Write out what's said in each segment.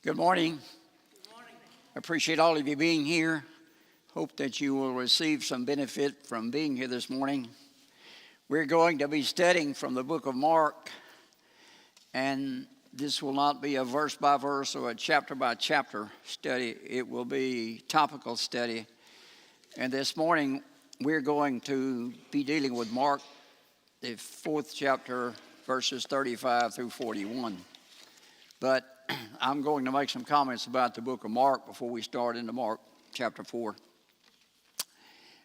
Good morning. I appreciate all of you being here. Hope that you will receive some benefit from being here this morning. We're going to be studying from the book of Mark, and this will not be a verse by verse or a chapter by chapter study. It will be a topical study. And this morning we're going to be dealing with Mark, the 4th chapter, verses 35 through 41. But I'm going to make some comments about the book of Mark before we start into Mark chapter 4.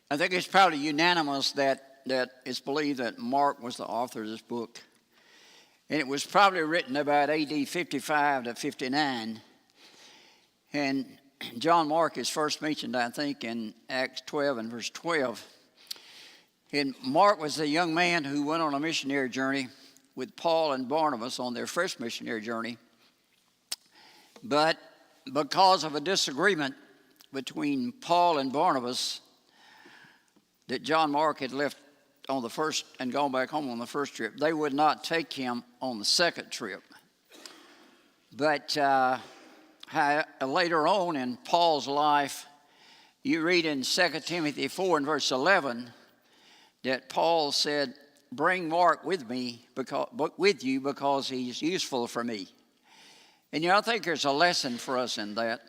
I think it's probably unanimous that it's believed that Mark was the author of this book. And it was probably written about AD 55 to 59. And John Mark is first mentioned, I think, in Acts 12 and verse 12. And Mark was a young man who went on a missionary journey with Paul and Barnabas on their first missionary journey. But because of a disagreement between Paul and Barnabas, that John Mark had left on the first and gone back home on the first trip, they would not take him on the second trip. But later on in Paul's life, you read in 2 Timothy 4 and verse 11 that Paul said, "Bring Mark with you because he's useful for me." And I think there's a lesson for us in that.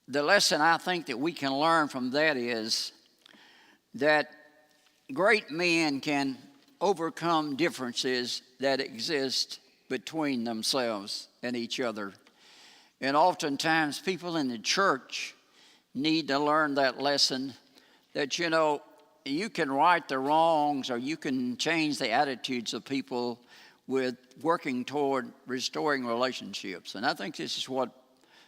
The lesson I think that we can learn from that is that great men can overcome differences that exist between themselves and each other. And oftentimes people in the church need to learn that lesson, that you can right the wrongs or you can change the attitudes of people with working toward restoring relationships. And I think this is what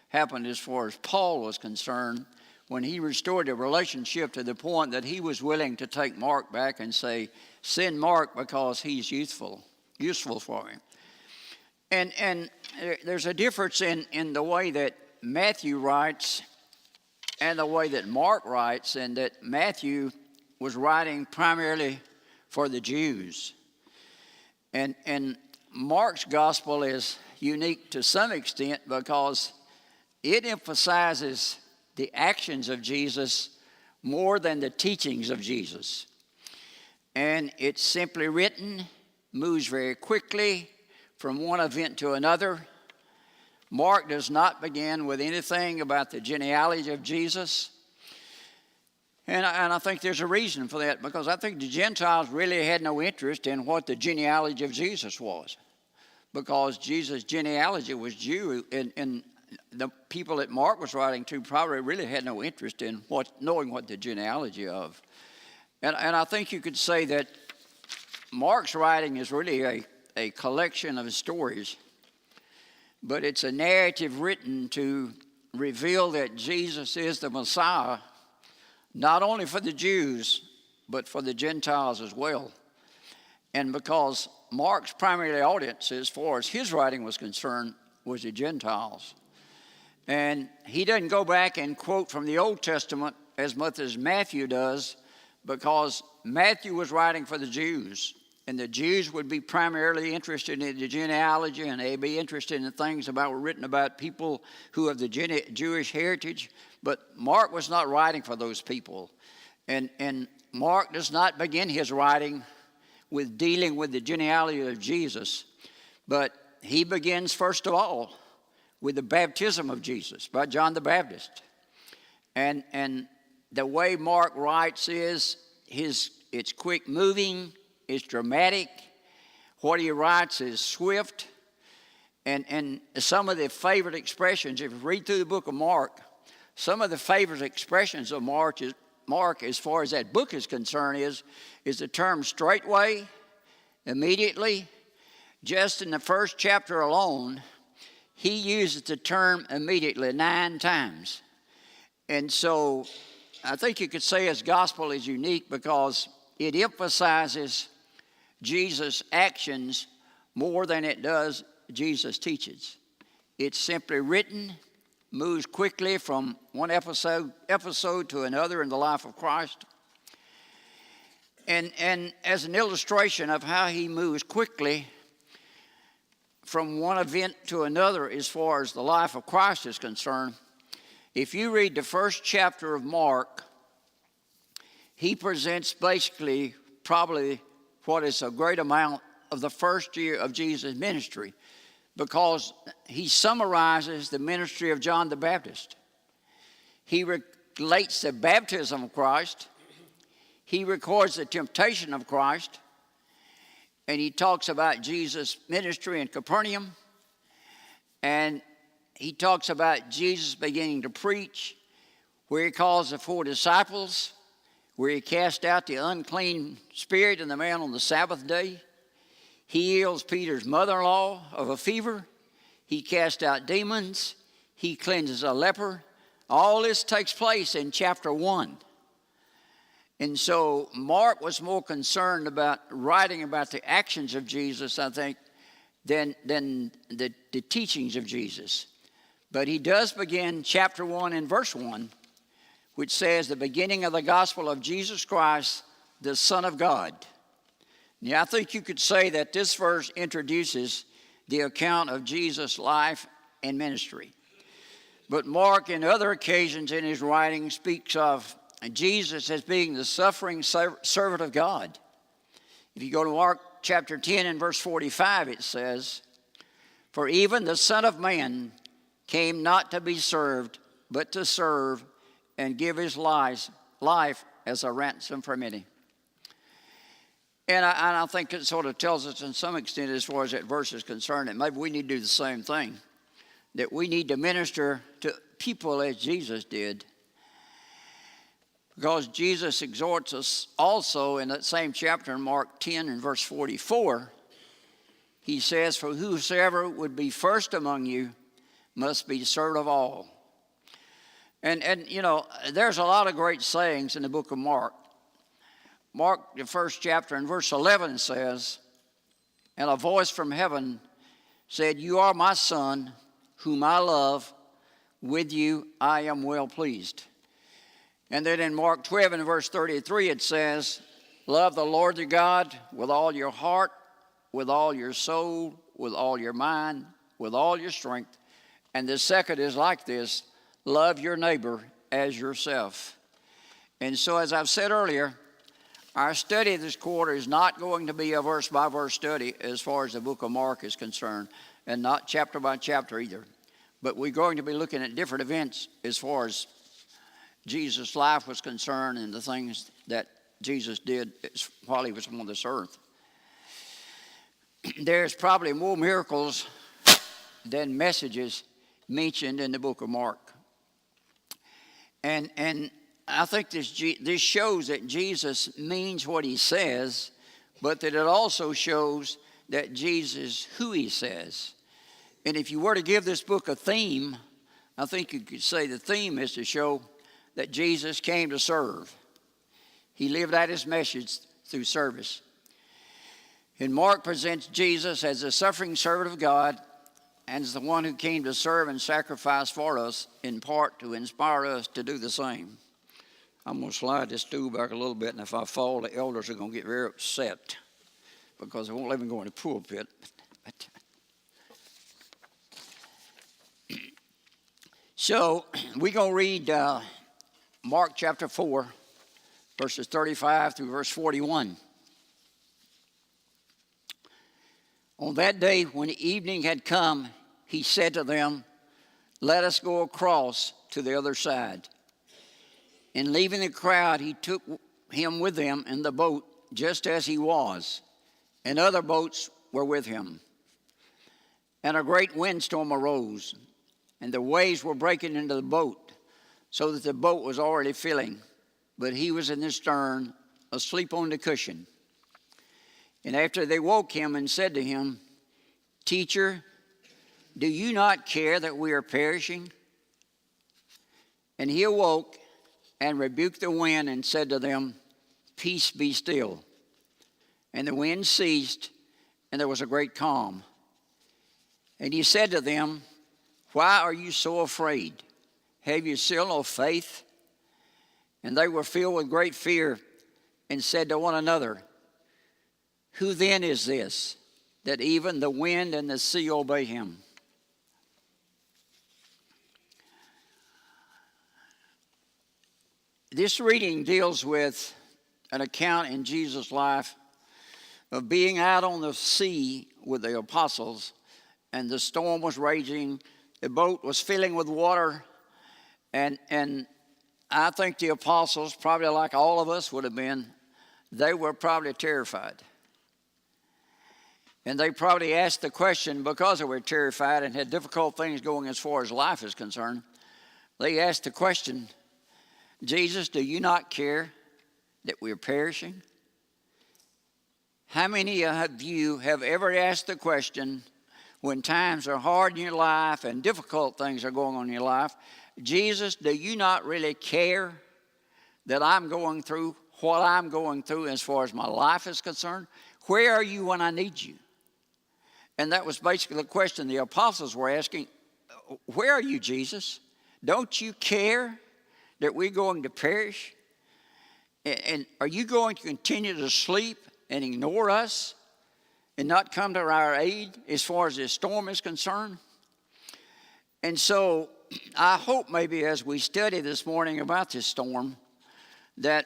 happened as far as Paul was concerned when he restored a relationship to the point that he was willing to take Mark back and say, "Send Mark because he's useful for him." And there's a difference in the way that Matthew writes and the way that Mark writes, and that Matthew was writing primarily for the Jews. And Mark's gospel is unique to some extent because it emphasizes the actions of Jesus more than the teachings of Jesus. And it's simply written, moves very quickly from one event to another. Mark does not begin with anything about the genealogy of Jesus. And I think there's a reason for that, because I think the Gentiles really had no interest in what the genealogy of Jesus was, because Jesus' genealogy was Jew, and the people that Mark was writing to probably really had no interest in knowing what the genealogy of. And I think you could say that Mark's writing is really a collection of stories, but it's a narrative written to reveal that Jesus is the Messiah, not only for the Jews, but for the Gentiles as well. And because Mark's primary audience, as far as his writing was concerned, was the Gentiles. And he doesn't go back and quote from the Old Testament as much as Matthew does, because Matthew was writing for the Jews. And the Jews would be primarily interested in the genealogy, and they'd be interested in things written about people who have the Jewish heritage. But Mark was not writing for those people. And Mark does not begin his writing with dealing with the genealogy of Jesus. But he begins, first of all, with the baptism of Jesus by John the Baptist. And the way Mark writes is it's quick moving, it's dramatic. What he writes is swift. And some of the favorite expressions, if you read through the book of Mark, some of the favorite expressions of Mark, as far as that book is concerned, is the term straightway, immediately. Just in the first chapter alone, he uses the term immediately 9 times. And so I think you could say his gospel is unique because it emphasizes Jesus' actions more than it does Jesus' teachings. It's simply written, moves quickly from one episode to another in the life of Christ. And as an illustration of how he moves quickly, from one event to another as far as the life of Christ is concerned. If you read the first chapter of Mark, he presents basically probably what is a great amount of the first year of Jesus' ministry, because he summarizes the ministry of John the Baptist. He relates the baptism of Christ. He records the temptation of Christ. And he talks about Jesus' ministry in Capernaum. And he talks about Jesus beginning to preach, where he calls the 4 disciples, where he cast out the unclean spirit in the man on the Sabbath day. He heals Peter's mother-in-law of a fever. He casts out demons. He cleanses a leper. All this takes place in chapter 1. And so Mark was more concerned about writing about the actions of Jesus, I think, than the teachings of Jesus. But he does begin chapter 1 and verse 1, which says, the beginning of the gospel of Jesus Christ, the Son of God. Now, I think you could say that this verse introduces the account of Jesus' life and ministry. But Mark, in other occasions in his writing, speaks of Jesus as being the suffering servant of God. If you go to Mark chapter 10 and verse 45, it says, for even the Son of Man came not to be served, but to serve and give his life as a ransom for many. And I think it sort of tells us in some extent, as far as that verse is concerned, that maybe we need to do the same thing, that we need to minister to people as Jesus did. Because Jesus exhorts us also in that same chapter in Mark 10 and verse 44, he says, for whosoever would be first among you must be served of all. And you know, there's a lot of great sayings in the book of Mark. Mark, the first chapter, and verse 11 says, and a voice from heaven said, you are my Son, whom I love. With you I am well pleased. And then in Mark 12 and verse 33 it says, love the Lord your God with all your heart, with all your soul, with all your mind, with all your strength. And the second is like this, love your neighbor as yourself. And so, as I've said earlier, our study this quarter is not going to be a verse-by-verse study as far as the book of Mark is concerned, and not chapter by chapter either. But we're going to be looking at different events as far as Jesus' life was concerned and the things that Jesus did while he was on this earth. There's probably more miracles than messages mentioned in the book of Mark. And I think this shows that Jesus means what he says, but that it also shows that Jesus who he says. And if you were to give this book a theme, I think you could say the theme is to show that Jesus came to serve. He lived out his message through service. And Mark presents Jesus as the suffering servant of God and as the one who came to serve and sacrifice for us, in part to inspire us to do the same. I'm going to slide this stool back a little bit, and if I fall, the elders are going to get very upset because they won't let me go in the pulpit. So we're going to read Mark chapter 4, verses 35 through verse 41. On that day, when the evening had come, he said to them, let us go across to the other side. And leaving the crowd, he took him with them in the boat, just as he was, and other boats were with him. And a great windstorm arose, and the waves were breaking into the boat, so that the boat was already filling, but he was in the stern, asleep on the cushion. And after they woke him and said to him, Teacher, do you not care that we are perishing? And he awoke and rebuked the wind and said to them, Peace, be still. And the wind ceased, and there was a great calm. And he said to them, Why are you so afraid? Have you still no faith? And they were filled with great fear and said to one another, Who then is this, that even the wind and the sea obey him. This reading deals with an account in Jesus' life of being out on the sea with the apostles, and the storm was raging, the boat was filling with water, and I think the apostles, probably like all of us would have been, they were probably terrified. And they probably asked the question, because they were terrified and had difficult things going as far as life is concerned, they asked the question, Jesus, do you not care that we're perishing? How many of you have ever asked the question when times are hard in your life and difficult things are going on in your life, Jesus, do you not really care that I'm going through what I'm going through as far as my life is concerned? Where are you when I need you? And that was basically the question the apostles were asking. Where are you, Jesus? Don't you care that we're going to perish? And are you going to continue to sleep and ignore us and not come to our aid as far as this storm is concerned? And so I hope maybe as we study this morning about this storm that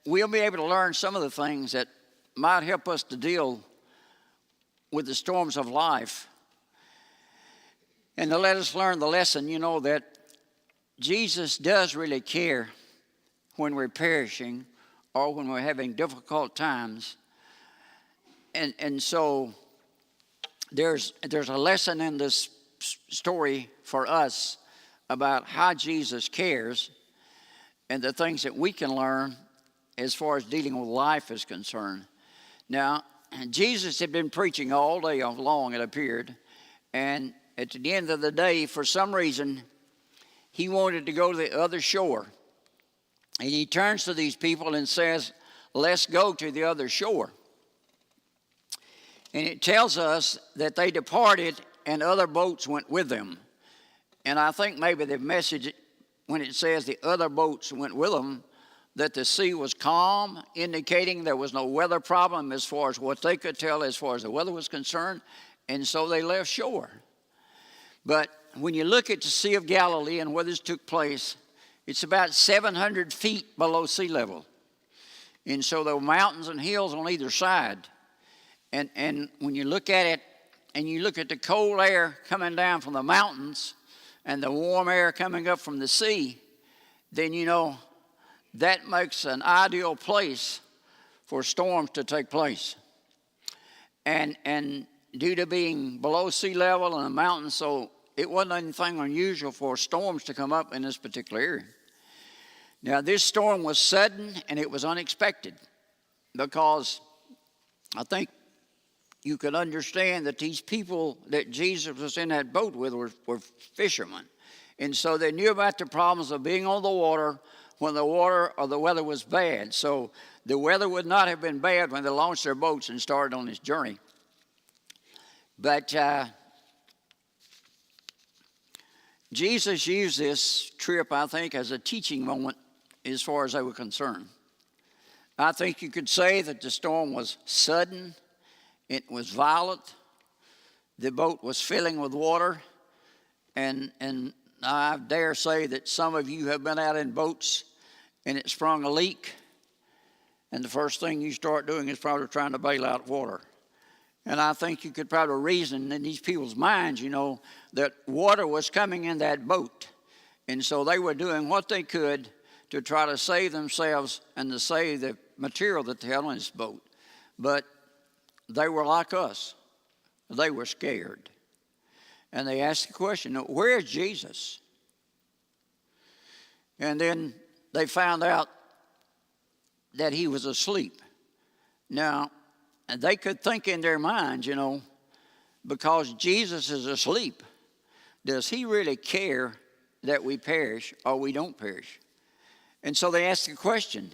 we'll be able to learn some of the things that might help us to deal with the storms of life, and to let us learn the lesson, that Jesus does really care when we're perishing or when we're having difficult times. And so there's a lesson in this story for us about how Jesus cares and the things that we can learn as far as dealing with life is concerned. Now, Jesus had been preaching all day long, it appeared, and at the end of the day, for some reason, he wanted to go to the other shore. And he turns to these people and says, let's go to the other shore. And it tells us that they departed and other boats went with them. And I think maybe the message, when it says the other boats went with them, that the sea was calm, indicating there was no weather problem as far as what they could tell as far as the weather was concerned, and so they left shore. But when you look at the Sea of Galilee and where this took place, it's about 700 feet below sea level. And so there were mountains and hills on either side. And when you look at it, and you look at the cold air coming down from the mountains and the warm air coming up from the sea, then that makes an ideal place for storms to take place. And due to being below sea level in the mountains, so it wasn't anything unusual for storms to come up in this particular area. Now, this storm was sudden and it was unexpected, because I think you could understand that these people that Jesus was in that boat with were fishermen. And so they knew about the problems of being on the water when the water or the weather was bad. So the weather would not have been bad when they launched their boats and started on this journey. But Jesus used this trip, I think, as a teaching moment as far as they were concerned. I think you could say that the storm was sudden, it was violent, the boat was filling with water, and I dare say that some of you have been out in boats and it sprung a leak, and the first thing you start doing is probably trying to bail out water. And I think you could probably reason in these people's minds, that water was coming in that boat. And so they were doing what they could to try to save themselves and to save the material that they had on this boat. But they were like us. They were scared. And they asked the question, where is Jesus? And then they found out that he was asleep. Now, they could think in their minds, because Jesus is asleep, does he really care that we perish or we don't perish? And so they asked the question,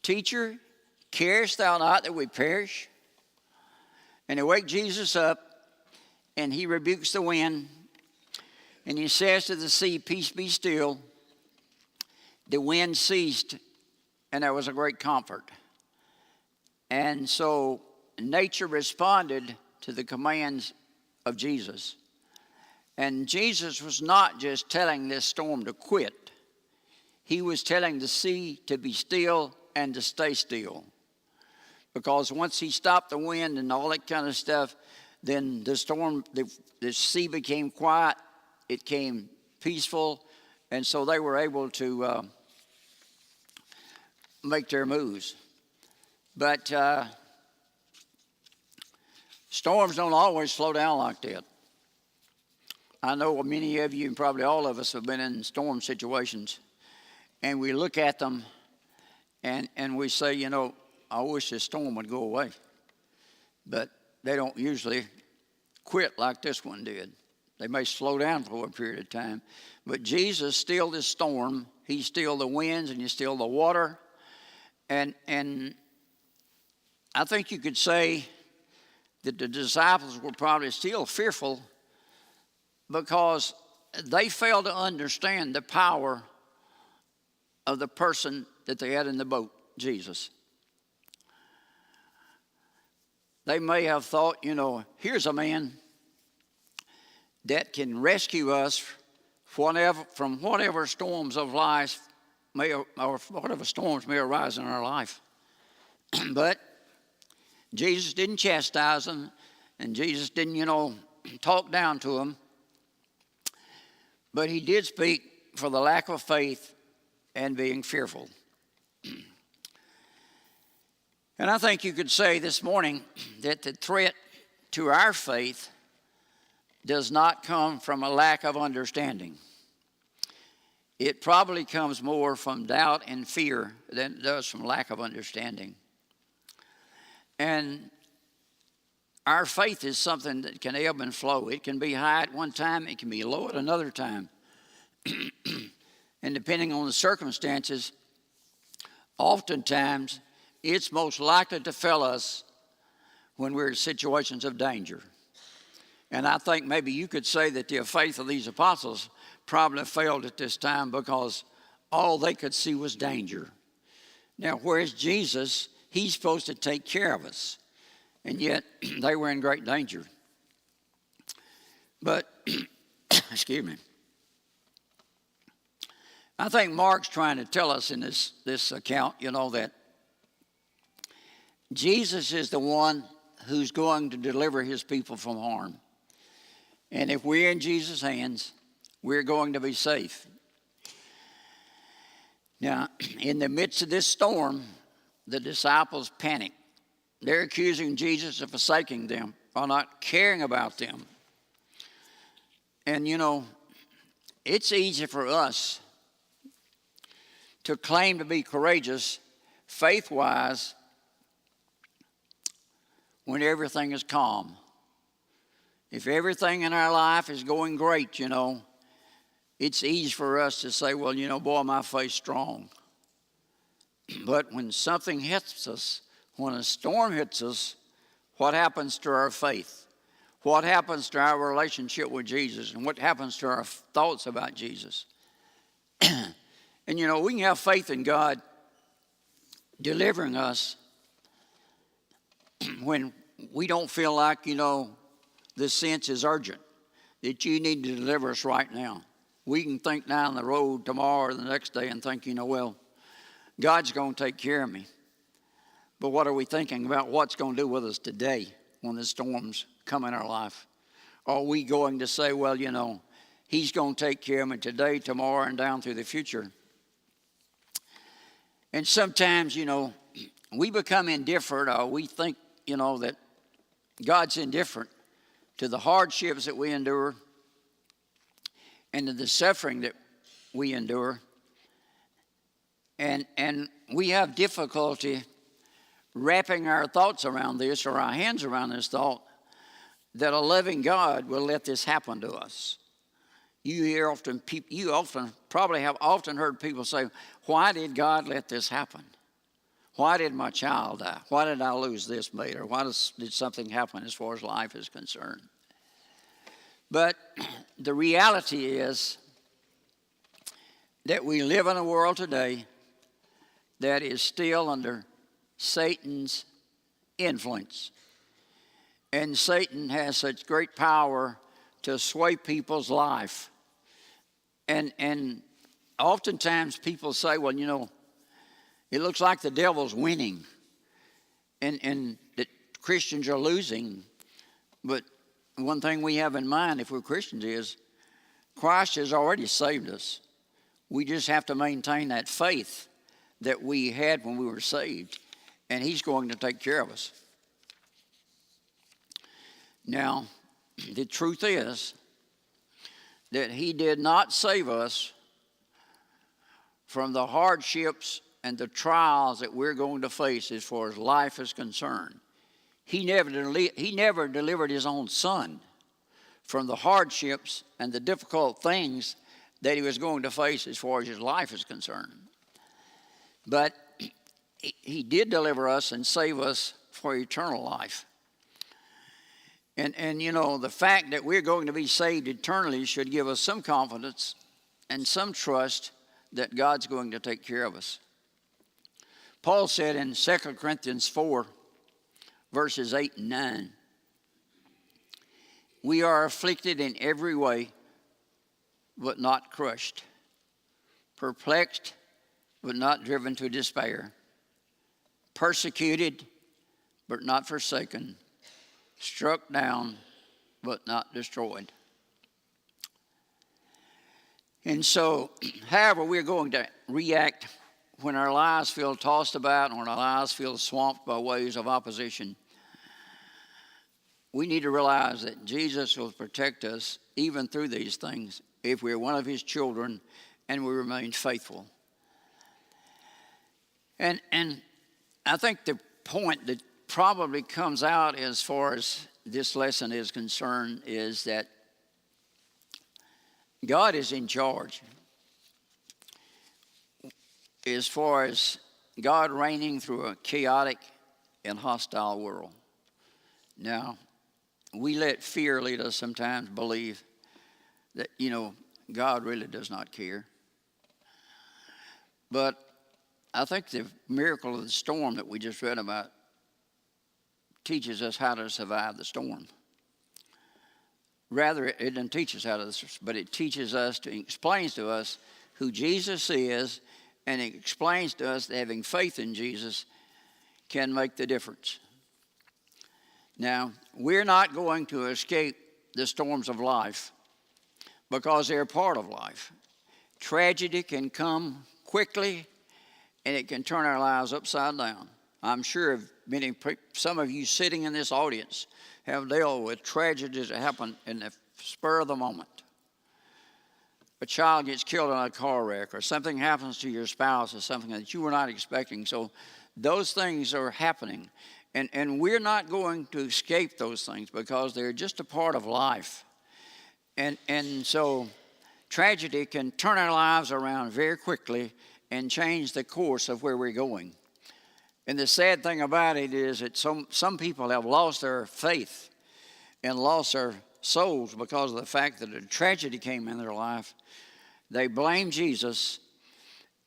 Teacher, carest thou not that we perish? And they wake Jesus up, and he rebukes the wind, and he says to the sea, peace be still. The wind ceased, and there was a great comfort. And so nature responded to the commands of Jesus. And Jesus was not just telling this storm to quit. He was telling the sea to be still and to stay still. Because once he stopped the wind and all that kind of stuff, then the storm, the sea became quiet. It became peaceful. And so they were able to make their moves. But storms don't always slow down like that. I know many of you, and probably all of us, have been in storm situations. And we look at them and we say, you know, I wish this storm would go away. But they don't usually quit like this one did. They may slow down for a period of time. But Jesus stilled the storm. He stilled the winds and he stilled the water. And I think you could say that the disciples were probably still fearful because they failed to understand the power of the person that they had in the boat, Jesus. They may have thought, you know, here's a man that can rescue us from whatever storms of life or whatever storms may arise in our life. But Jesus didn't chastise them, and Jesus didn't, you know, talk down to them. But he did speak for the lack of faith and being fearful. And I think you could say this morning that the threat to our faith does not come from a lack of understanding. It probably comes more from doubt and fear than it does from lack of understanding. And our faith is something that can ebb and flow. It can be high at one time, it can be low at another time. And depending on the circumstances, oftentimes it's most likely to fail us when we're in situations of danger. And I think maybe you could say that the faith of these apostles probably failed at this time because all they could see was danger. Now, whereas Jesus, he's supposed to take care of us, and yet they were in great danger. But, excuse me, I think Mark's trying to tell us in this account, you know, that Jesus is the one who's going to deliver his people from harm. And if we're in Jesus' hands, we're going to be safe. Now, in the midst of this storm, the disciples panic. They're accusing Jesus of forsaking them or not caring about them. And, you know, it's easy for us to claim to be courageous, faith-wise, when everything is calm. If everything in our life is going great, you know, it's easy for us to say, well, you know, boy, my faith's strong. But when something hits us, when a storm hits us, what happens to our faith? What happens to our relationship with Jesus? And what happens to our thoughts about Jesus? And, you know, we can have faith in God delivering us when we don't feel like, you know, the sense is urgent, that you need to deliver us right now. We can think down the road tomorrow or the next day and think, you know, well, God's going to take care of me. But what are we thinking about what's going to do with us today when the storms come in our life? Are we going to say, well, you know, he's going to take care of me today, tomorrow, and down through the future? And sometimes, you know, we become indifferent, or we think, you know, that God's indifferent to the hardships that we endure and to the suffering that we endure. And we have difficulty wrapping our thoughts around this, or our hands around this thought, that a loving God will let this happen to us. You often probably have often heard people say, why did God let this happen? Why did my child die? Why did I lose this mate? Or why did something happen as far as life is concerned? But the reality is that we live in a world today that is still under Satan's influence. And Satan has such great power to sway people's life. And oftentimes people say, well, you know, it looks like the devil's winning and that Christians are losing. But one thing we have in mind if we're Christians is Christ has already saved us. We just have to maintain that faith that we had when we were saved, and he's going to take care of us. Now, the truth is that he did not save us from the hardships and the trials that we're going to face as far as life is concerned. He never delivered his own son from the hardships and the difficult things that he was going to face as far as his life is concerned. But he did deliver us and save us for eternal life. And you know, the fact that we're going to be saved eternally should give us some confidence and some trust that God's going to take care of us. Paul said in 2 Corinthians 4, verses 8 and 9, we are afflicted in every way, but not crushed, perplexed, but not driven to despair, persecuted, but not forsaken, struck down, but not destroyed. And so, however we're going to react when our lives feel tossed about and when our lives feel swamped by waves of opposition, we need to realize that Jesus will protect us even through these things if we're one of his children and we remain faithful. And I think the point that probably comes out as far as this lesson is concerned is that God is in charge. As far as God reigning through a chaotic and hostile world. Now, we let fear lead us sometimes believe that, you know, God really does not care. But I think the miracle of the storm that we just read about teaches us how to survive the storm. Rather, it doesn't teach us how to, but it teaches us, explains to us who Jesus is, and it explains to us that having faith in Jesus can make the difference. Now, we're not going to escape the storms of life because they're part of life. Tragedy can come quickly, and it can turn our lives upside down. I'm sure some of you sitting in this audience have dealt with tragedies that happen in the spur of the moment. A child gets killed in a car wreck, or something happens to your spouse, or something that you were not expecting. So those things are happening. And we're not going to escape those things because they're just a part of life. And so tragedy can turn our lives around very quickly and change the course of where we're going. And the sad thing about it is that some people have lost their faith and lost their souls because of the fact that a tragedy came in their life. They blamed Jesus,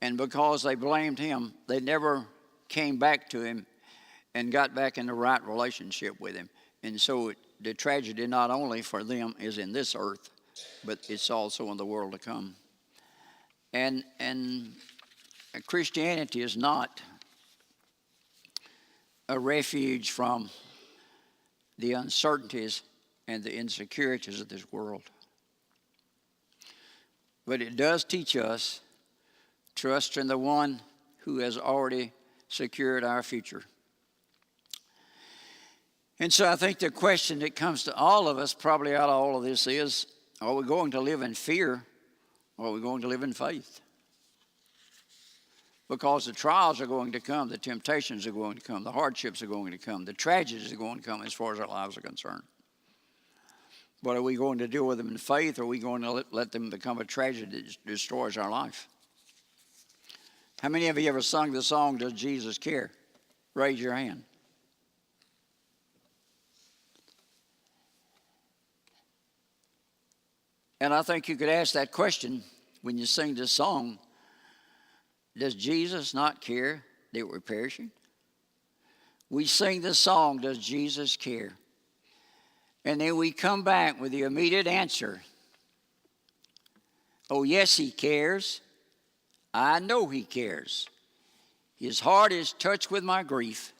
and because they blamed him, they never came back to him and got back in the right relationship with him. And so the tragedy not only for them is in this earth, but it's also in the world to come. And Christianity is not a refuge from the uncertainties and the insecurities of this world. But it does teach us trust in the one who has already secured our future. And so I think the question that comes to all of us probably out of all of this is, are we going to live in fear or are we going to live in faith? Because the trials are going to come, the temptations are going to come, the hardships are going to come, the tragedies are going to come as far as our lives are concerned. But are we going to deal with them in faith, or are we going to let them become a tragedy that destroys our life? How many of you ever sung the song, Does Jesus Care? Raise your hand. And I think you could ask that question when you sing this song. Does Jesus not care that we're perishing? We sing this song, Does Jesus care? And then we come back with the immediate answer. Oh, yes, he cares. I know he cares. His heart is touched with my grief.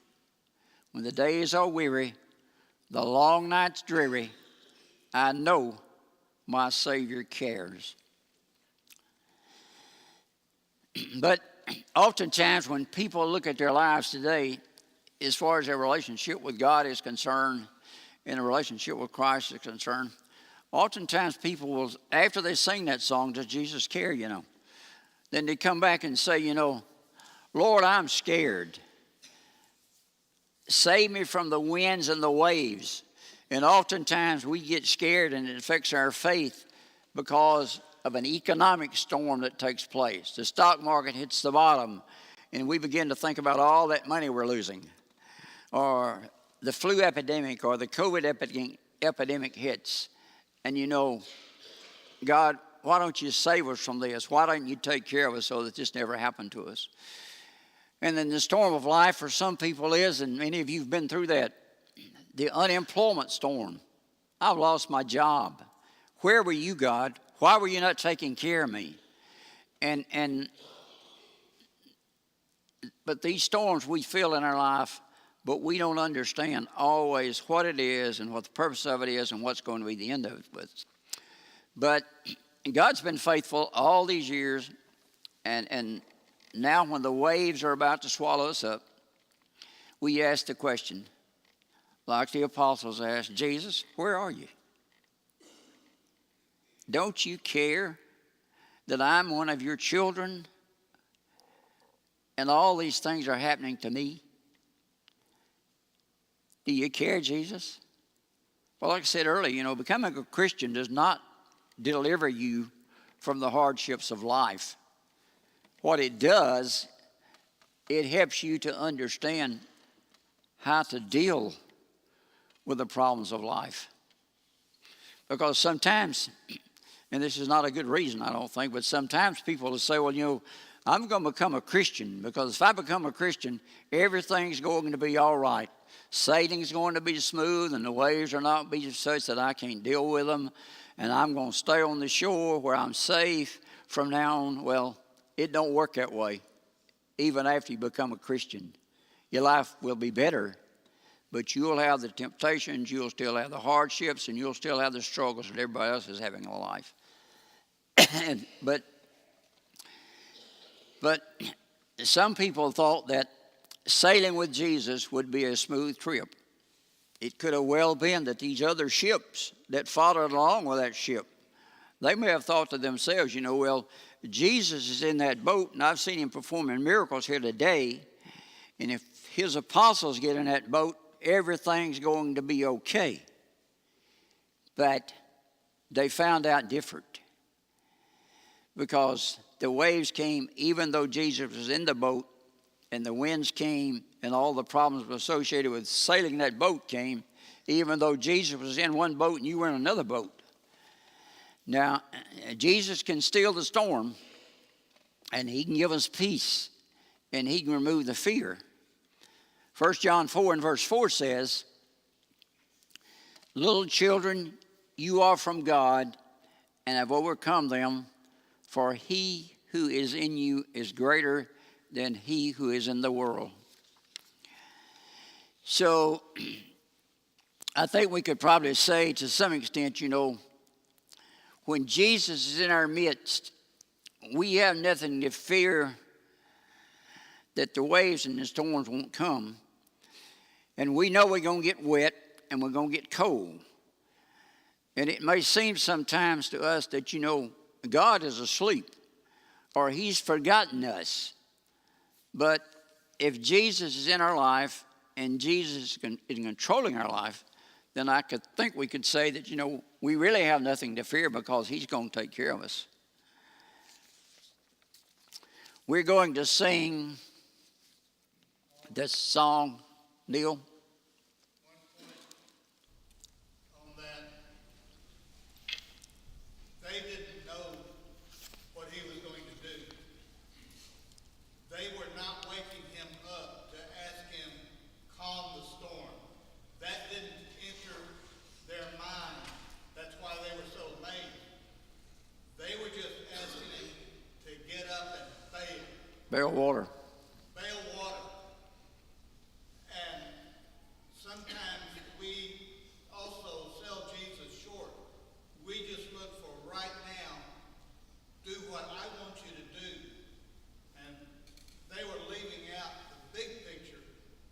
When the days are weary, the long nights dreary, I know my Savior cares. But oftentimes when people look at their lives today, as far as their relationship with God is concerned, and a relationship with Christ is concerned, oftentimes people will, after they sing that song, does Jesus care, then they come back and say, Lord, I'm scared. Save me from the winds and the waves. And oftentimes we get scared and it affects our faith because of an economic storm that takes place. The stock market hits the bottom and we begin to think about all that money we're losing. Or the flu epidemic or the COVID epidemic hits. And God, why don't you save us from this? Why don't you take care of us so that this never happened to us? And then the storm of life for some people is, and many of you have been through that, the unemployment storm. I've lost my job. Where were you, God? Why were you not taking care of me? But these storms we feel in our life, but we don't understand always what it is and what the purpose of it is and what's going to be the end of it. But God's been faithful all these years, and now when the waves are about to swallow us up, we ask the question, like the apostles asked, Jesus, where are you? Don't you care that I'm one of your children and all these things are happening to me? Do you care, Jesus? Well, like I said earlier, becoming a Christian does not deliver you from the hardships of life. What it does, it helps you to understand how to deal with the problems of life. Because sometimes, and this is not a good reason, I don't think, but sometimes people will say, well, I'm going to become a Christian because if I become a Christian, everything's going to be all right. Sailing's going to be smooth and the waves are not be such that I can't deal with them. And I'm going to stay on the shore where I'm safe from now on. Well, it don't work that way. Even after you become a Christian, your life will be better, but you'll have the temptations, you'll still have the hardships, and you'll still have the struggles that everybody else is having in life. But some people thought that sailing with Jesus would be a smooth trip. It could have well been that these other ships that followed along with that ship, they may have thought to themselves, well, Jesus is in that boat, and I've seen him performing miracles here today, and if his apostles get in that boat, everything's going to be okay. But they found out different because the waves came even though Jesus was in the boat, and the winds came and all the problems associated with sailing that boat came, even though Jesus was in one boat and you were in another boat. Now, Jesus can still the storm, and he can give us peace, and he can remove the fear. 1 John 4 and verse 4 says, little children, you are from God and have overcome them, for he who is in you is greater than he who is in the world. So I think we could probably say to some extent, when Jesus is in our midst, we have nothing to fear that the waves and the storms won't come. And we know we're going to get wet and we're going to get cold. And it may seem sometimes to us that, God is asleep or he's forgotten us. But if Jesus is in our life and Jesus is controlling our life, then I could think we could say that, we really have nothing to fear because he's going to take care of us. We're going to sing this song, Neil. On that, they didn't know what he was going to do. They were not waking him up to ask him, calm the storm. That didn't enter their water. Bail water. And sometimes we also sell Jesus short. We just look for right now, do what I want you to do. And they were leaving out the big picture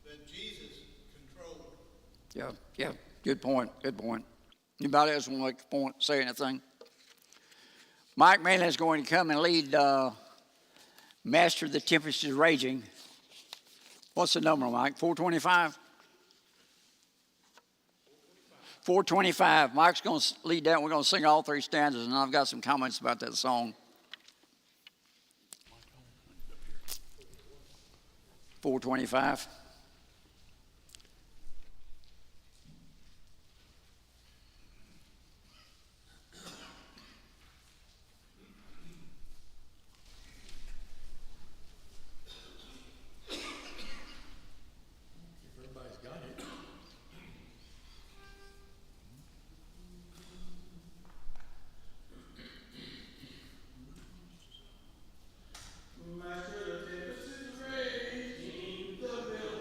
that Jesus controlled. Yeah, good point. Anybody else want to make a point, say anything? Mike Manley is going to come and lead Master the Tempest is Raging. What's the number, Mike? 425? 425. Mike's going to lead that. We're going to sing all three stanzas, and I've got some comments about that song. 425. Master, the tempest is raging, the billows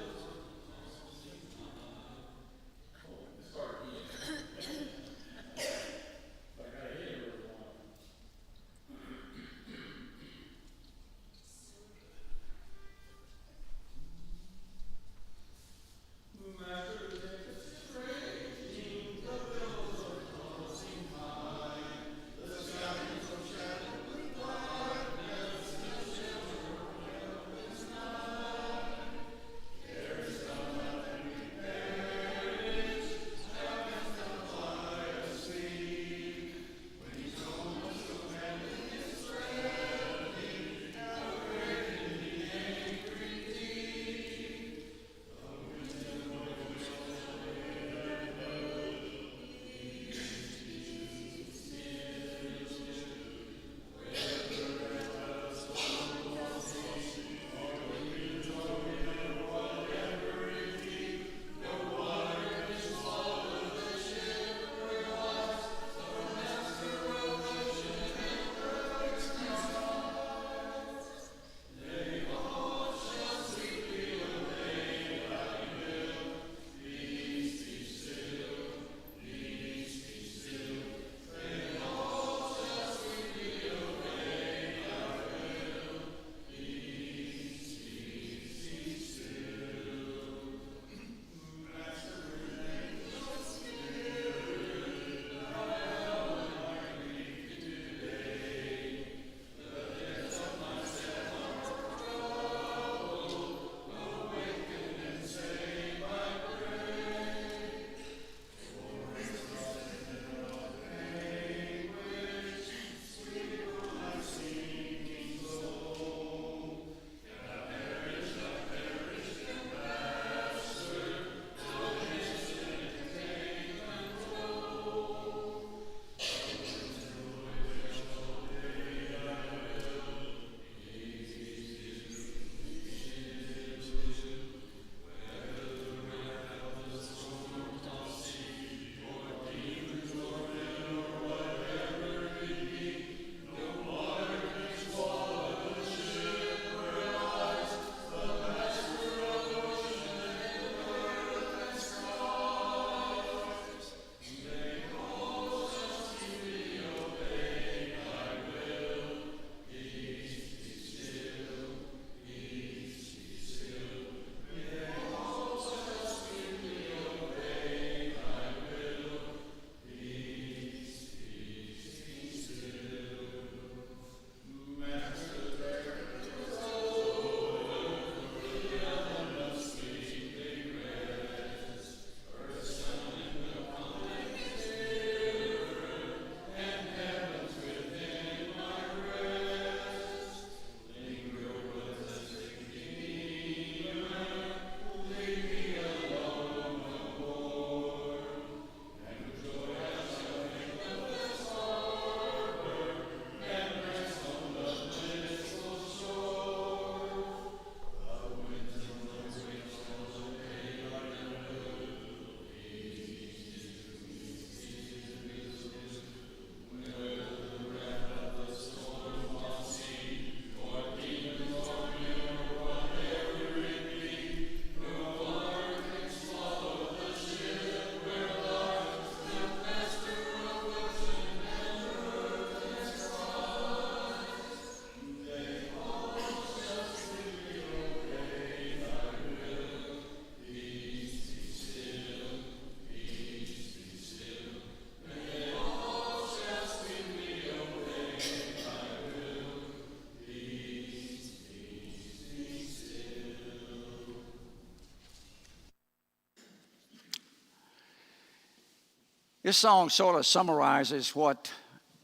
This song sort of summarizes what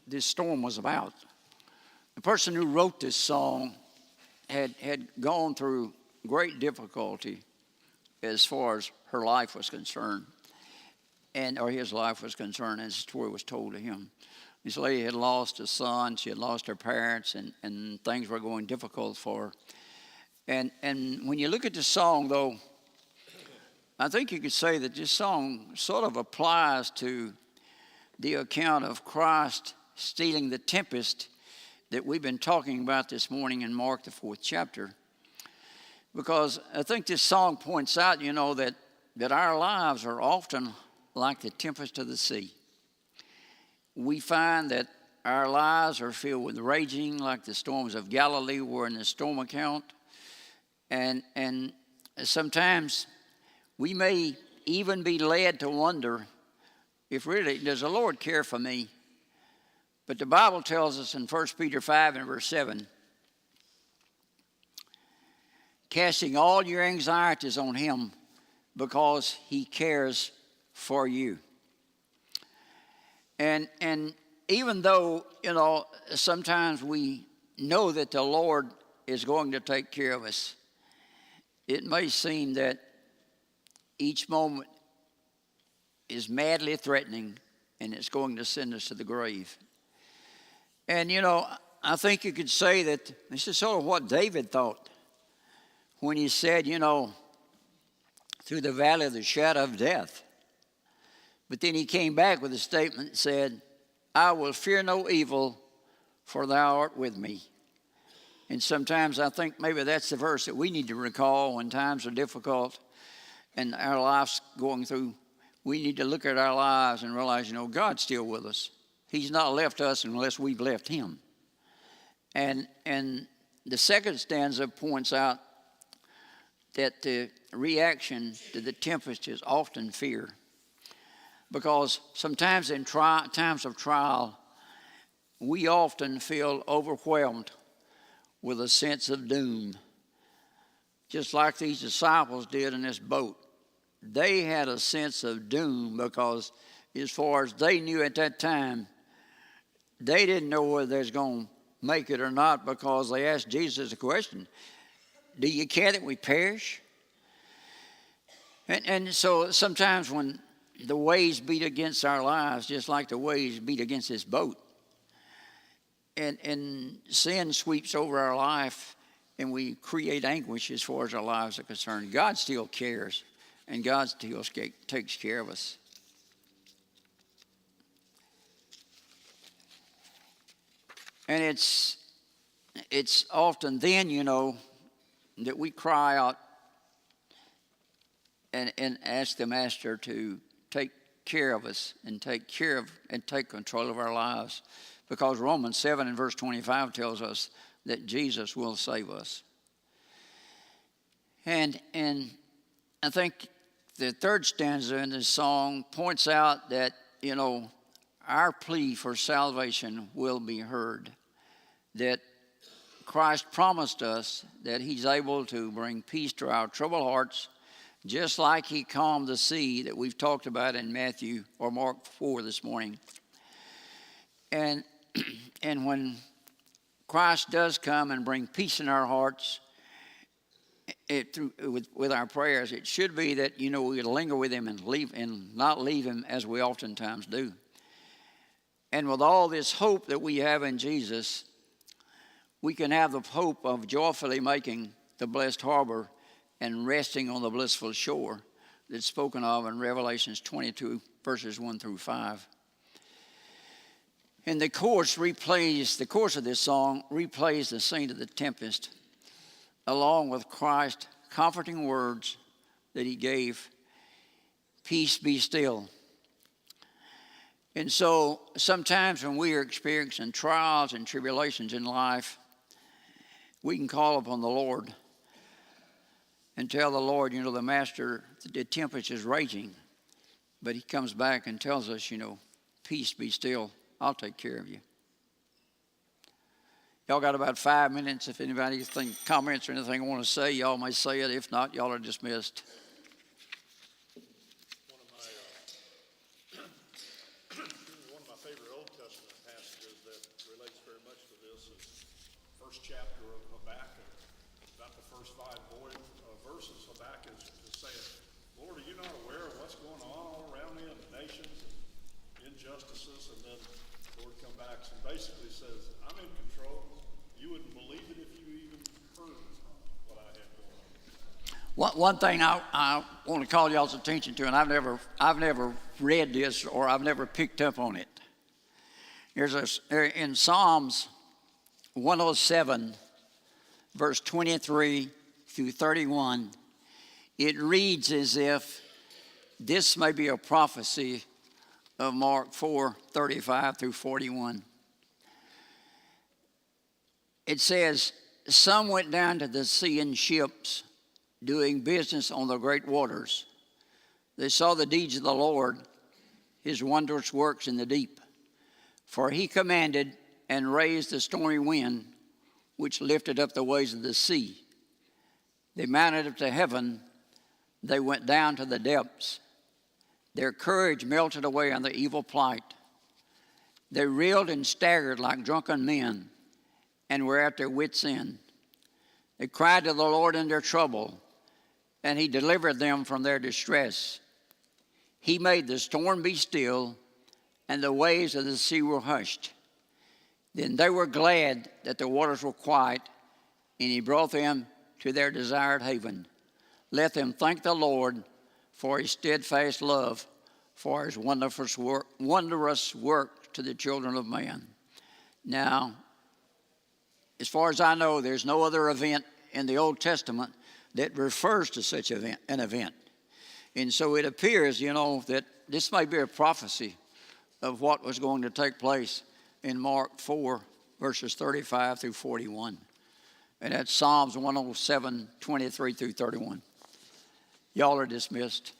this storm was about. The person who wrote this song had gone through great difficulty as far as her life was concerned, or his life was concerned, as the story was told to him. This lady had lost a son, she had lost her parents, and things were going difficult for her. And when you look at this song, though, I think you could say that this song sort of applies to the account of Christ stealing the tempest that we've been talking about this morning in Mark, the 4th chapter. Because I think this song points out, that our lives are often like the tempest of the sea. We find that our lives are filled with raging like the storms of Galilee were in the storm account. And sometimes we may even be led to wonder if really, does the Lord care for me? But the Bible tells us in 1 Peter 5 and verse 7, casting all your anxieties on him because he cares for you. And even though, sometimes we know that the Lord is going to take care of us, it may seem that each moment is madly threatening and it's going to send us to the grave. And, I think you could say that this is sort of what David thought when he said, through the valley of the shadow of death. But then he came back with a statement that said, I will fear no evil, for thou art with me. And sometimes I think maybe that's the verse that we need to recall when times are difficult and our life's going through. We need to look at our lives and realize, God's still with us. He's not left us unless we've left him. And the second stanza points out that the reaction to the tempest is often fear. Because sometimes in times of trial, we often feel overwhelmed with a sense of doom. Just like these disciples did in this boat. They had a sense of doom because as far as they knew at that time, they didn't know whether they was going to make it or not, because they asked Jesus a question, do you care that we perish? And so sometimes when the waves beat against our lives, just like the waves beat against this boat, and sin sweeps over our life and we create anguish as far as our lives are concerned, God still cares and God still takes care of us. And it's often then, that we cry out and ask the Master to take care of us and take control of our lives. Because Romans 7 and verse 25 tells us that Jesus will save us. And I think the third stanza in this song points out that, our plea for salvation will be heard. That Christ promised us that he's able to bring peace to our troubled hearts, just like he calmed the sea that we've talked about in Matthew or Mark 4 this morning. And when Christ does come and bring peace in our hearts with our prayers, it should be that, we linger with him and not leave him as we oftentimes do. And with all this hope that we have in Jesus, we can have the hope of joyfully making the blessed harbor and resting on the blissful shore that's spoken of in Revelations 22, verses 1 through 5. And the chorus of this song replays the scene of the tempest, along with Christ's comforting words that he gave, peace be still. And so sometimes when we are experiencing trials and tribulations in life, we can call upon the Lord and tell the Lord, the Master, the tempest is raging. But he comes back and tells us, peace be still. I'll take care of you. Y'all got about 5 minutes. If anybody has comments or anything you want to say, y'all may say it. If not, y'all are dismissed. relates very much to this is first chapter of Habakkuk, about the first five verses. Habakkuk is saying, Lord, are you not aware of what's going on all around me in the nations and injustices? And then the Lord come back and basically says, I'm in control. You wouldn't believe it if you even heard what I had going on. One thing I want to call y'all's attention to, and I've never read this or I've never picked up on it. In Psalms 107, verse 23 through 31, it reads as if this may be a prophecy of Mark 4:35 through 41. It says, some went down to the sea in ships, doing business on the great waters. They saw the deeds of the Lord, his wondrous works in the deep. For he commanded and raised the stormy wind, which lifted up the waves of the sea. They mounted up to heaven, they went down to the depths. Their courage melted away on the evil plight. They reeled and staggered like drunken men, and were at their wits' end. They cried to the Lord in their trouble, and he delivered them from their distress. He made the storm be still, and the waves of the sea were hushed. Then they were glad that the waters were quiet, and he brought them to their desired haven. Let them thank the Lord for his steadfast love, for his wondrous work to the children of man. Now, as far as I know, there's no other event in the Old Testament that refers to such an event. And so it appears, that this may be a prophecy of what was going to take place in Mark 4, verses 35 through 41. And that's Psalms 107, 23 through 31. Y'all are dismissed.